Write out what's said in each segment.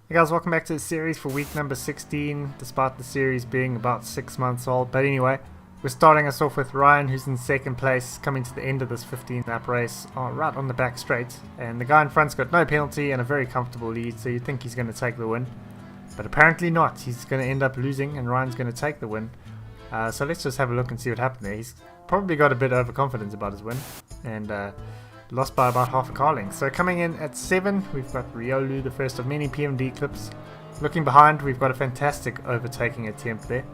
Hey guys, welcome back to the series for week number 16, despite the series being about 6 months old. But anyway, we're starting us off with Ryan, who's in second place, coming to the end of this 15 lap race, right on the back straight. And the guy in front's got no penalty and a very comfortable lead, so you'd think he's going to take the win. But apparently not. He's going to end up losing and Ryan's going to take the win. So let's just have a look and see what happened there. He's probably got a bit overconfident about his win and lost by about half a car length. So coming in at 7, we've got Riolu, the first of many PMD clips. Looking behind, we've got a fantastic overtaking attempt there.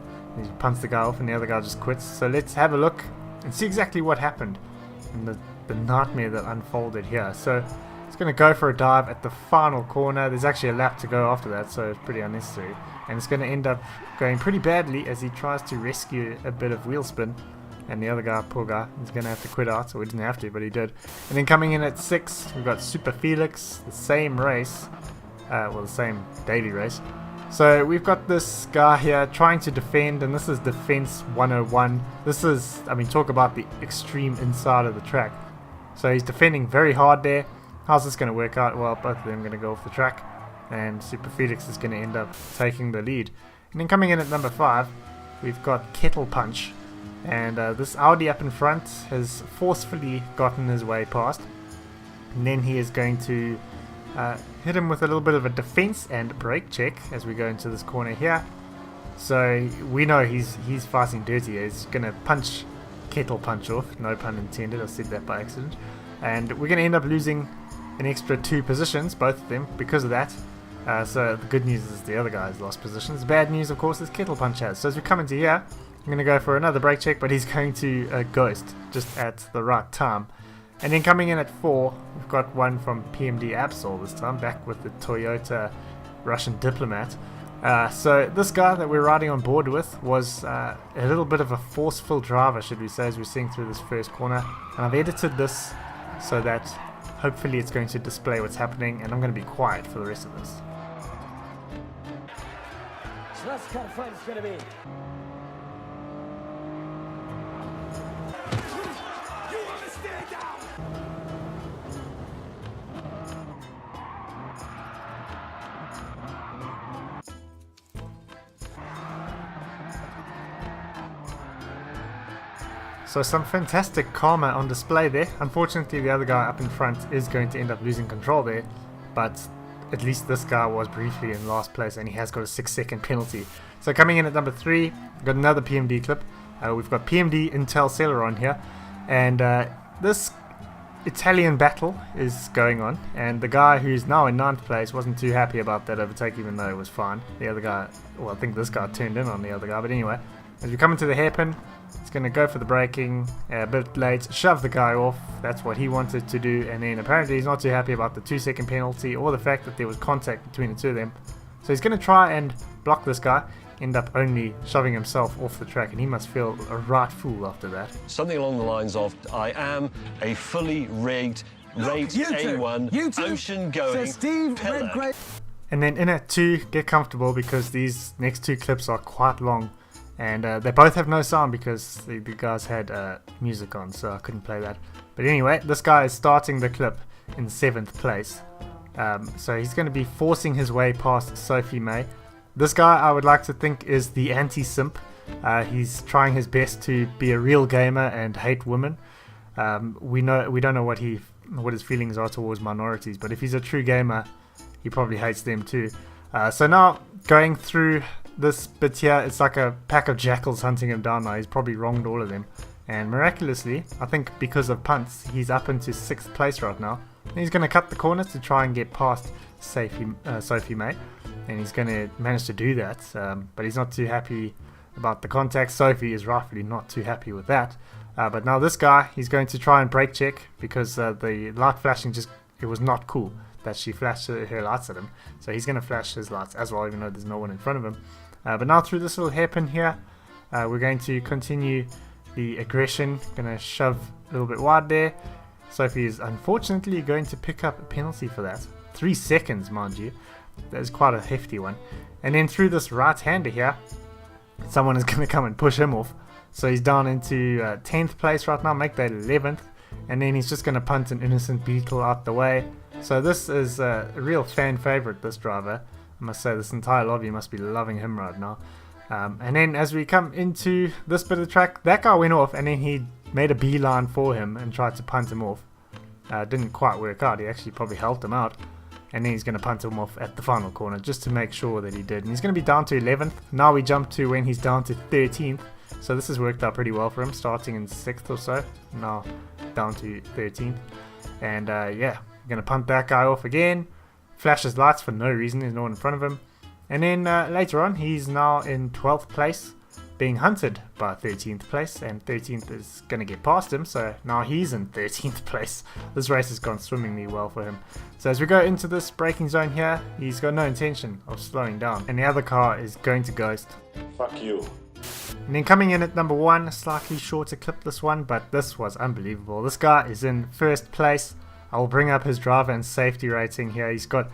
He punts the guy off and the other guy just quits. So let's have a look and see exactly what happened and the nightmare that unfolded here. So it's going to go for a dive at the final corner. There's actually a lap to go after that, so it's pretty unnecessary. And it's going to end up going pretty badly as he tries to rescue a bit of wheel spin. And the other guy, poor guy, is going to have to quit out, so he didn't have to, but he did. And then coming in at 6, we've got Super Felix, the same race, well, the same daily race. So we've got this guy here trying to defend, and this is Defense 101. This is, I mean, talk about the extreme inside of the track. So he's defending very hard there. How's this going to work out? Well, both of them are going to go off the track, and Super Felix is going to end up taking the lead. And then coming in at number 5, we've got Kettle Punch. And this Audi up in front has forcefully gotten his way past. And then he is going to hit him with a little bit of a defense and brake check as we go into this corner here. So we know he's fighting dirty. He's going to punch Kettle Punch off. No pun intended. I said that by accident. And we're going to end up losing an extra 2 positions, both of them, because of that. So the good news is the other guy's lost positions. The bad news, of course, is Kettle Punch has. So as we come into here, I'm going to go for another brake check, but he's going to ghost just at the right time. And then coming in at 4, we've got one from PMD Absol this time, back with the Toyota Russian Diplomat. So this guy that we're riding on board with was a little bit of a forceful driver, should we say, as we're seeing through this first corner. And I've edited this so that hopefully it's going to display what's happening, and I'm going to be quiet for the rest of this. So that's the kind of fight it's going to be. So some fantastic karma on display there. Unfortunately, the other guy up in front is going to end up losing control there, but at least this guy was briefly in last place and he has got a 6-second penalty. So coming in at number 3, we've got another PMD clip. We've got PMD Intel Celeron here, and this Italian battle is going on, and the guy who's now in 9th place wasn't too happy about that overtake, even though it was fine. The other guy, well, I think this guy turned in on the other guy, but anyway, as we come into the hairpin, it's going to go for the braking, a bit late, shove the guy off. That's what he wanted to do, and then apparently he's not too happy about the 2-second penalty or the fact that there was contact between the two of them. So he's going to try and block this guy, end up only shoving himself off the track, and he must feel a right fool after that. Something along the lines of, I am a fully rigged, rate A1, ocean-going Pollock. And then in at 2, get comfortable because these next 2 clips are quite long. And they both have no sound because the guys had music on, so I couldn't play that. But anyway, this guy is starting the clip in 7th place. So he's going to be forcing his way past Sophie May. This guy, I would like to think, is the anti-simp. He's trying his best to be a real gamer and hate women. We don't know what his feelings are towards minorities, but if he's a true gamer, he probably hates them too. So now, going through this bit here, it's like a pack of jackals hunting him down now. He's probably wronged all of them. And miraculously, I think because of punts, he's up into 6th place right now. And he's going to cut the corner to try and get past Sophie May. And he's going to manage to do that. But he's not too happy about the contact. Sophie is rightfully not too happy with that. But now this guy, he's going to try and brake check because the light flashing it was not cool that she flashed her lights at him. So he's going to flash his lights as well, even though there's no one in front of him. But now through this little hairpin here, we're going to continue the aggression. Going to shove a little bit wide there. Sophie is unfortunately going to pick up a penalty for that. 3 seconds, mind you. That is quite a hefty one. And then through this right-hander here, someone is going to come and push him off. So he's down into 10th place right now, make that 11th. and then he's just going to punt an innocent beetle out the way. So this is a real fan favorite, this driver. I must say, this entire lobby must be loving him right now. And then as we come into this bit of the track, that guy went off, and then he made a beeline for him and tried to punt him off. Didn't quite work out. He actually probably helped him out. And then he's going to punt him off at the final corner just to make sure that he did. And he's going to be down to 11th. Now we jump to when he's down to 13th. So this has worked out pretty well for him, starting in 6th or so. Now down to 13th. And yeah, we're going to punt that guy off again. Flashes lights for no reason. There's no one in front of him. And then later on, he's now in 12th place, being hunted by 13th place, and 13th is going to get past him, so now he's in 13th place. This race has gone swimmingly well for him. So as we go into this braking zone here, he's got no intention of slowing down, and the other car is going to ghost. Fuck you. And then coming in at number 1, slightly shorter clip this one, but this was unbelievable. This guy is in first place. I'll bring up his driver and safety rating here. He's got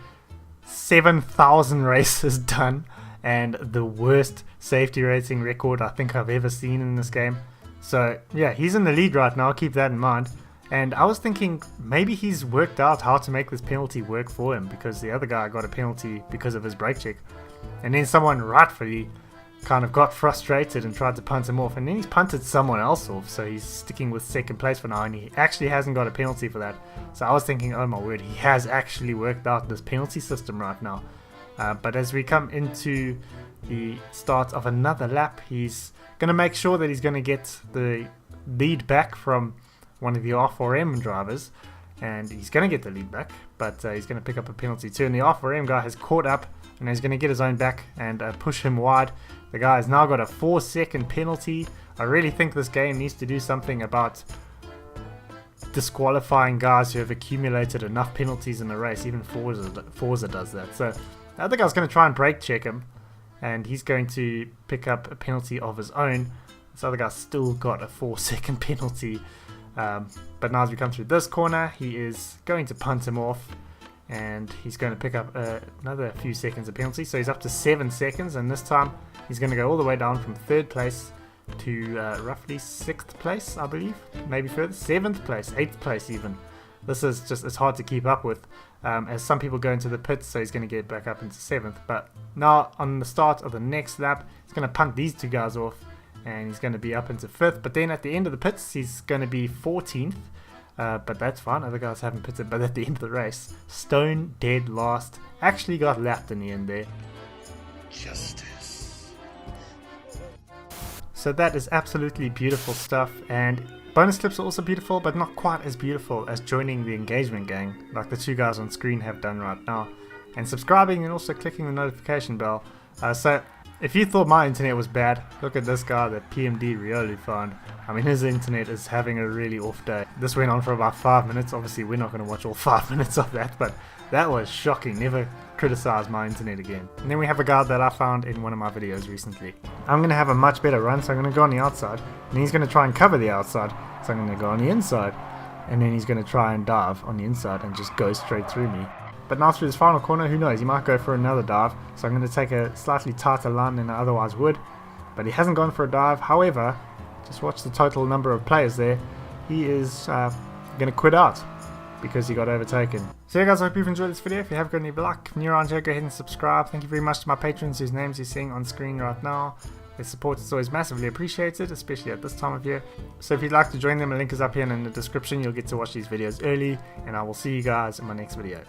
7,000 races done, and the worst safety rating record I think I've ever seen in this game. So yeah, he's in the lead right now, keep that in mind. And I was thinking maybe he's worked out how to make this penalty work for him, because the other guy got a penalty because of his brake check, and then someone rightfully kind of got frustrated and tried to punt him off, and then he's punted someone else off, so he's sticking with second place for now, and he actually hasn't got a penalty for that. So I was thinking, oh my word, he has actually worked out this penalty system right now. But as we come into the start of another lap, he's going to make sure that he's going to get the lead back from one of the R4M drivers, and he's going to get the lead back, but he's going to pick up a penalty too, and the R4M guy has caught up, and he's going to get his own back and push him wide. The guy has now got a 4-second penalty. I really think this game needs to do something about disqualifying guys who have accumulated enough penalties in a race. Even Forza does that. So the other guy's going to try and brake check him, and he's going to pick up a penalty of his own. This other guy's still got a 4-second penalty. But now as we come through this corner, he is going to punt him off, and he's going to pick up another few seconds of penalty. So he's up to 7 seconds, and this time he's going to go all the way down from 3rd place to roughly 6th place, I believe. Maybe further. 7th place, 8th place even. This is just, it's hard to keep up with as some people go into the pits, so he's going to get back up into 7th. But now on the start of the next lap, he's going to punt these two guys off, and he's going to be up into 5th. But then at the end of the pits, he's going to be 14th. But that's fine, other guys haven't pitted. But at the end of the race, stone dead last. Actually got lapped in the end there. Justice. So that is absolutely beautiful stuff, and bonus clips are also beautiful, but not quite as beautiful as joining the engagement gang, like the two guys on screen have done right now, and subscribing and also clicking the notification bell. So if you thought my internet was bad, look at this guy that PMD Riolu found. I mean, his internet is having a really off day. This went on for about 5 minutes. Obviously we're not going to watch all 5 minutes of that, but that was shocking. Never criticize my internet again. And then we have a guard that I found in one of my videos recently. I'm going to have a much better run, so I'm going to go on the outside, and he's going to try and cover the outside, so I'm going to go on the inside, and then he's going to try and dive on the inside and just go straight through me. But now through this final corner, who knows, he might go for another dive, so I'm going to take a slightly tighter line than I otherwise would, but he hasn't gone for a dive. However, just watch the total number of players there. He is going to quit out because he got overtaken. So yeah guys, I hope you've enjoyed this video. If you have got any luck, if you're new around here, go ahead and subscribe. Thank you very much to my patrons whose names you're seeing on screen right now. Their support is always massively appreciated, especially at this time of year. So if you'd like to join them, a link is up here and in the description. You'll get to watch these videos early, and I will see you guys in my next video.